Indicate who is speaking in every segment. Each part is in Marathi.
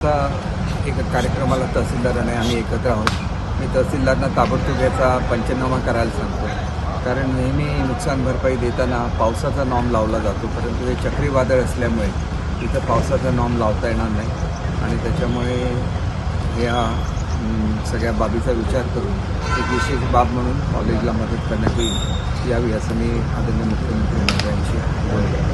Speaker 1: आता एका कार्यक्रमाला तहसीलदाराने आम्ही एकत्र आहोत. मी तहसीलदारांना ताबडतोब याचा पंचनामा करायला सांगतो, कारण नेहमी नुकसान भरपाई देताना पावसाचा नॉर्म लावला जातो, परंतु हे चक्रीवादळ असल्यामुळे इथं पावसाचा नॉर्म लावता येणार नाही आणि त्याच्यामुळे या सगळ्या बाबीचा विचार करून एक विशेष बाब म्हणून कॉलेजला मदत करण्यात यावी असं मी आदरणीय मुख्यमंत्री महोदयांशी बोलतो.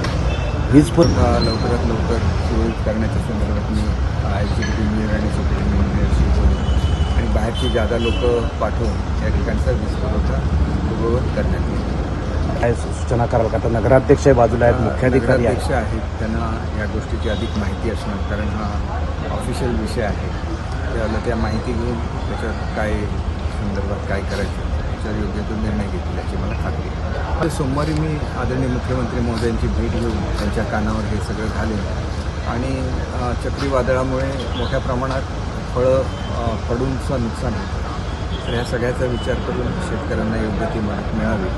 Speaker 2: वीज पुरवठा
Speaker 1: लवकरात लवकर सुरळीत करण्याच्या संदर्भात मी एक्झिक्युटिव्ह इंजिनियर आणि सुपरिटेंडिंग इंजिनियरशी बोलू आणि बाहेरची जादा लोक पाठवून या ठिकाणचा वीज पुरवठा पूर्ववत करण्यात येईल.
Speaker 2: काय सूचना कराल का? तर नगराध्यक्ष बाजूला आहेत, मुख्याधिकारी
Speaker 1: नगराध्यक्ष आहेत, त्यांना या गोष्टीची अधिक माहिती असणार, कारण हा ऑफिशियल विषय आहे. त्याला त्या माहिती घेऊन त्याच्यात काय संदर्भात काय करायचं त्याच्यावर योग्य तो निर्णय घेतील याची मला खात्री आहे. सोमवारी मी आदरणीय मुख्यमंत्री महोदयांची भेट घेऊन त्यांच्या कानावर हे सगळं घालेन आणि चक्रीवादळामुळे मोठ्या प्रमाणात फळं पडूनचं नुकसान होतं, तर ह्या सगळ्याचा विचार करून शेतकऱ्यांना योग्य ती मदत मिळावी.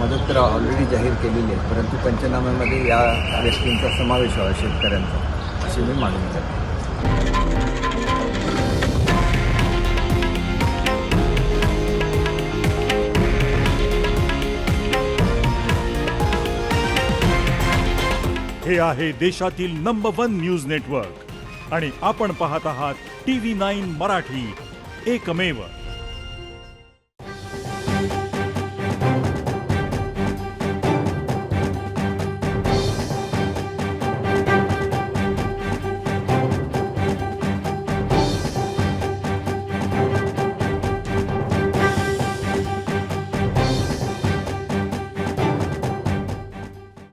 Speaker 1: मदत तर ऑलरेडी जाहीर केलेली आहे, परंतु पंचनाम्यामध्ये या व्यक्तींचा समावेश व्हावा शेतकऱ्यांचा, अशी मी मागणी करतो.
Speaker 3: हे आहे देशातील नंबर 1 न्यूज नेटवर्क आणि आपण पाहत आहात TV9 मराठी, एकमेव.